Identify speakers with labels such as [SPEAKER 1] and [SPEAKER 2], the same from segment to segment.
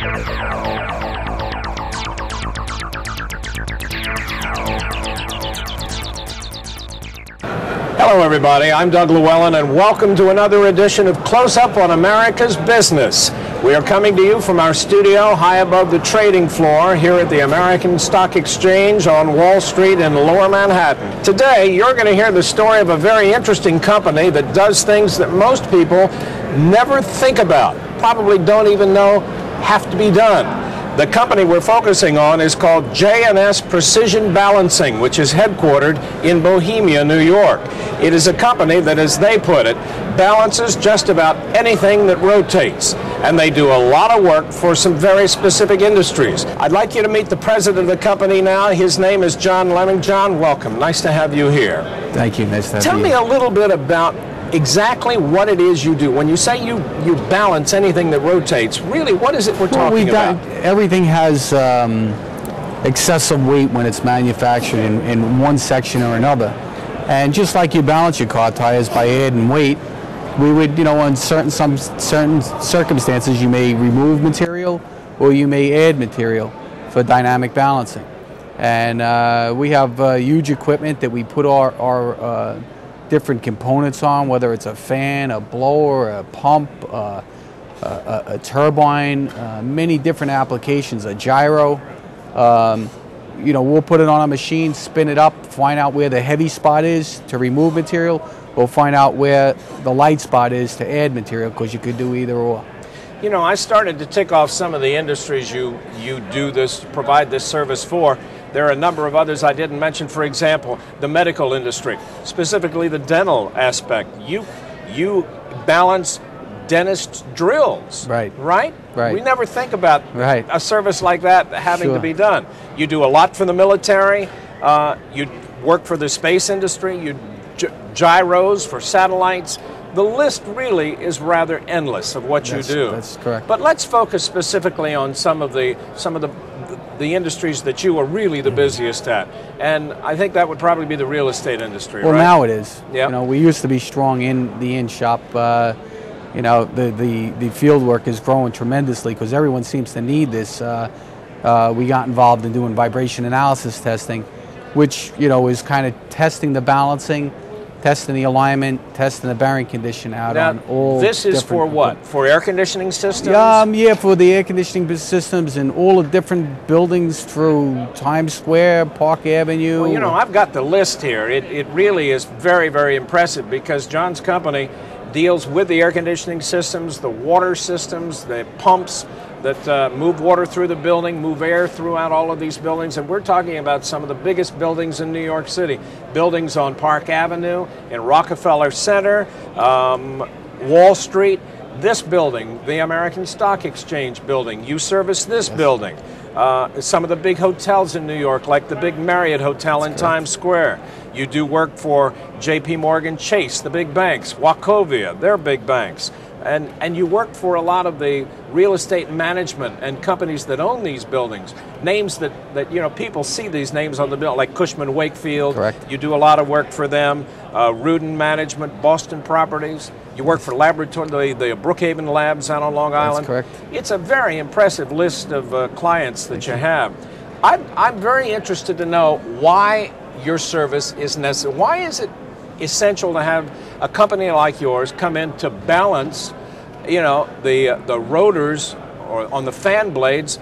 [SPEAKER 1] Hello everybody, I'm Doug Llewellyn and welcome to another edition of Close Up on America's Business. We are coming to you from our studio high above the trading floor here at the American Stock Exchange on Wall Street in Lower Manhattan. Today you're going to hear the story of a very interesting company that does things that most people never think about, probably don't even know have to be done. The company we're focusing on is called J&S Precision Balancing, which is headquartered in Bohemia, New York. It is a company that, as they put it, balances just about anything that rotates. And they do a lot of work for some very specific industries. I'd like you to meet the president of the company now. His name is John Lemminn. John, welcome. Nice to have you here.
[SPEAKER 2] Thank you. Nice to have you.
[SPEAKER 1] Tell me a little bit about exactly what it is you do. When you say you balance anything that rotates, really, what is it we're talking about?
[SPEAKER 2] Everything has excessive weight when it's manufactured in one section or another. And just like you balance your car tires by adding weight, we would, in certain circumstances, you may remove material or you may add material for dynamic balancing. And we have huge equipment that we put our different components on, whether it's a fan, a blower, a pump, a turbine, many different applications, a gyro. We'll put it on a machine, spin it up, find out where the heavy spot is to remove material. We'll find out where the light spot is to add material, because you could do either or.
[SPEAKER 1] I started to tick off some of the industries you do this, provide this service for. There are a number of others I didn't mention. For example, the medical industry, specifically the dental aspect. You balance dentist drills, right? We never think about a service like that having to be done. You do a lot for the military. You work for the space industry. You gyros for satellites. The list really is rather endless of what you do.
[SPEAKER 2] That's correct.
[SPEAKER 1] But let's focus specifically on some of the industries that you are really the busiest at, and I think that would probably be the real estate industry.
[SPEAKER 2] Well,
[SPEAKER 1] right?
[SPEAKER 2] now it is.
[SPEAKER 1] Yeah.
[SPEAKER 2] We used to be strong in the in-shop. The field work is growing tremendously because everyone seems to need this. We got involved in doing vibration analysis testing, which is kind of testing the balancing, testing the alignment, testing the bearing condition out on all.
[SPEAKER 1] This is for what? For air conditioning systems?
[SPEAKER 2] Yeah, for the air conditioning systems in all the different buildings through Times Square, Park Avenue.
[SPEAKER 1] Well, I've got the list here. It really is very, very impressive because John's company deals with the air conditioning systems, the water systems, the pumps that move water through the building, move air throughout all of these buildings. And we're talking about some of the biggest buildings in New York City. Buildings on Park Avenue, in Rockefeller Center, Wall Street. This building, the American Stock Exchange building, you service this building. Some of the big hotels in New York, like the big Marriott Hotel in Times Square. You do work for J.P. Morgan Chase, the big banks, Wachovia, they're big banks. And you work for a lot of the real estate management and companies that own these buildings. Names that people see these names on the bill, like Cushman Wakefield.
[SPEAKER 2] Correct.
[SPEAKER 1] You do a lot of work for them. Rudin Management, Boston Properties. You work for laboratory, the Brookhaven Labs out on Long Island.
[SPEAKER 2] That's correct.
[SPEAKER 1] It's a very impressive list of clients that you have. I'm very interested to know why your service is necessary. Why is it essential to have a company like yours come in to balance, the rotors or on the fan blades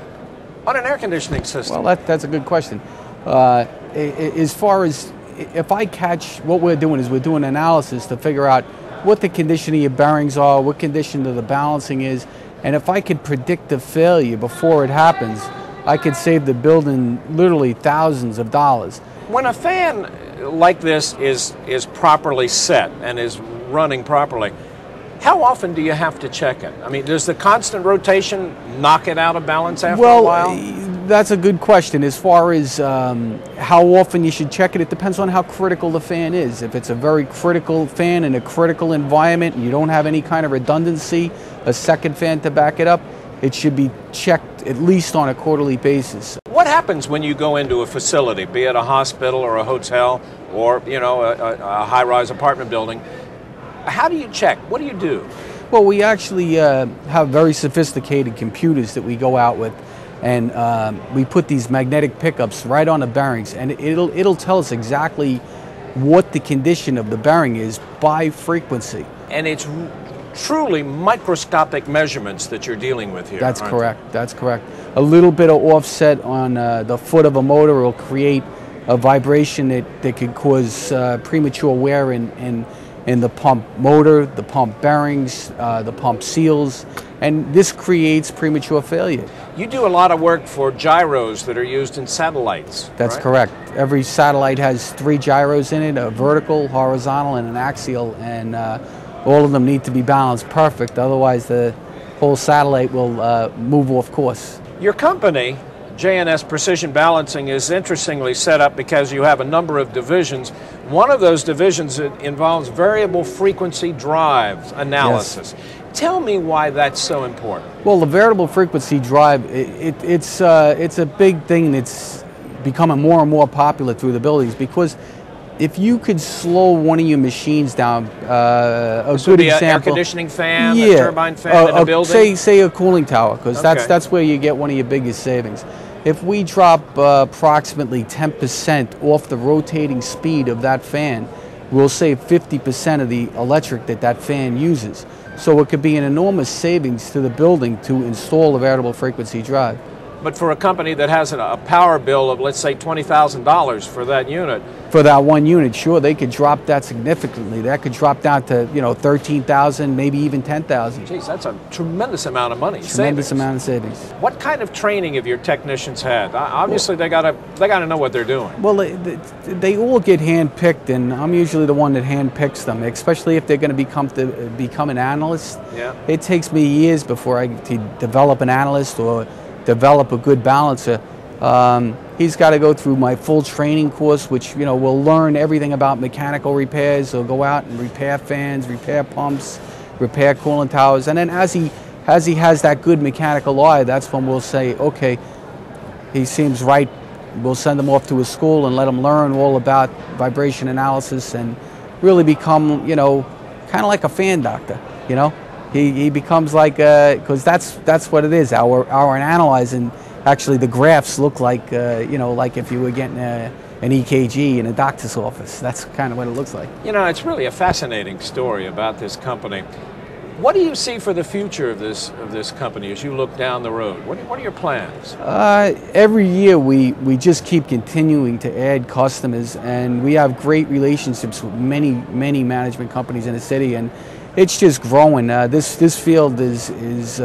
[SPEAKER 1] on an air conditioning system?
[SPEAKER 2] Well, that's a good question. As far as if I catch, what we're doing is we're doing analysis to figure out what the condition of your bearings are, what condition of the balancing is, and if I could predict the failure before it happens, I could save the building literally thousands of dollars.
[SPEAKER 1] When a fan like this is properly set and is running properly, how often do you have to check it? I mean, does the constant rotation knock it out of balance after a while?
[SPEAKER 2] That's a good question. As far as how often you should check it depends on how critical the fan is. If it's a very critical fan in a critical environment and you don't have any kind of redundancy, a second fan to back it up, it should be checked at least on a quarterly basis.
[SPEAKER 1] What happens when you go into a facility, be it a hospital or a hotel or a high-rise apartment building? How do you check? What do you do?
[SPEAKER 2] Well, we actually have very sophisticated computers that we go out with, and we put these magnetic pickups right on the bearings, and it'll tell us exactly what the condition of the bearing is by frequency.
[SPEAKER 1] And it's truly microscopic measurements that you're dealing with here.
[SPEAKER 2] That's correct. That's correct. A little bit of offset on the foot of a motor will create a vibration that could cause premature wear in the pump motor, the pump bearings, the pump seals, and this creates premature failure.
[SPEAKER 1] You do a lot of work for gyros that are used in satellites.
[SPEAKER 2] That's
[SPEAKER 1] right?
[SPEAKER 2] correct. Every satellite has 3 gyros in it, a vertical, horizontal, and an axial, and all of them need to be balanced perfect, otherwise the whole satellite will move off course.
[SPEAKER 1] Your company, J&S Precision Balancing, is interestingly set up because you have a number of divisions. One of those divisions involves variable frequency drive analysis. Yes. Tell me why that's so important.
[SPEAKER 2] Well, the variable frequency drive, it's a big thing that's becoming more and more popular through the buildings, because if you could slow one of your machines down, a good example,
[SPEAKER 1] air conditioning fan, a turbine fan in a building?
[SPEAKER 2] Say a cooling tower, because that's where you get one of your biggest savings. If we drop approximately 10% off the rotating speed of that fan, we'll save 50% of the electric that fan uses. So it could be an enormous savings to the building to install a variable frequency drive.
[SPEAKER 1] But for a company that has a power bill of, let's say, $20,000 for that unit.
[SPEAKER 2] For that one unit, sure, they could drop that significantly. That could drop down to, $13,000, maybe even $10,000.
[SPEAKER 1] Geez, that's a tremendous amount of money.
[SPEAKER 2] Tremendous amount of savings.
[SPEAKER 1] What kind of training have your technicians had? Obviously, they gotta know what they're doing.
[SPEAKER 2] Well, they all get hand-picked, and I'm usually the one that hand-picks them, especially if they're going to become an analyst.
[SPEAKER 1] Yeah.
[SPEAKER 2] It takes me years before I develop an analyst or develop a good balancer. He's got to go through my full training course, which will learn everything about mechanical repairs. He'll go out and repair fans, repair pumps, repair cooling towers, and then as he has that good mechanical eye, that's when we'll say, okay, he seems right. We'll send him off to a school and let him learn all about vibration analysis and really become, kind of like a fan doctor, He becomes like, because that's what it is. Our analyzing, actually the graphs look like, like if you were getting an EKG in a doctor's office. That's kind of what it looks like.
[SPEAKER 1] It's really a fascinating story about this company. What do you see for the future of this company as you look down the road? What are your plans?
[SPEAKER 2] Every year we just keep continuing to add customers, and we have great relationships with many management companies in the city, and it's just growing. This field is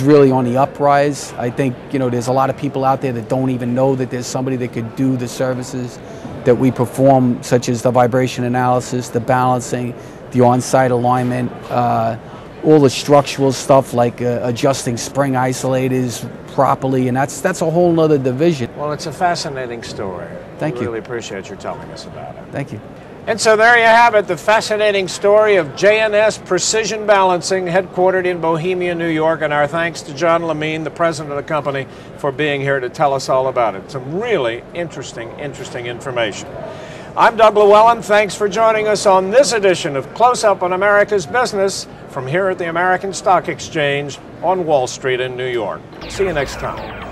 [SPEAKER 2] really on the uprise. I think there's a lot of people out there that don't even know that there's somebody that could do the services that we perform, such as the vibration analysis, the balancing, the on-site alignment, all the structural stuff like adjusting spring isolators properly, and that's a whole nother division.
[SPEAKER 1] Well, it's a fascinating story.
[SPEAKER 2] Thank you.
[SPEAKER 1] I really appreciate your telling us about it.
[SPEAKER 2] Thank you.
[SPEAKER 1] And so there you have it, the fascinating story of J&S Precision Balancing, headquartered in Bohemia, New York. And our thanks to John Lemminn, the president of the company, for being here to tell us all about it. Some really interesting information. I'm Doug Llewellyn. Thanks for joining us on this edition of Close Up on America's Business from here at the American Stock Exchange on Wall Street in New York. See you next time.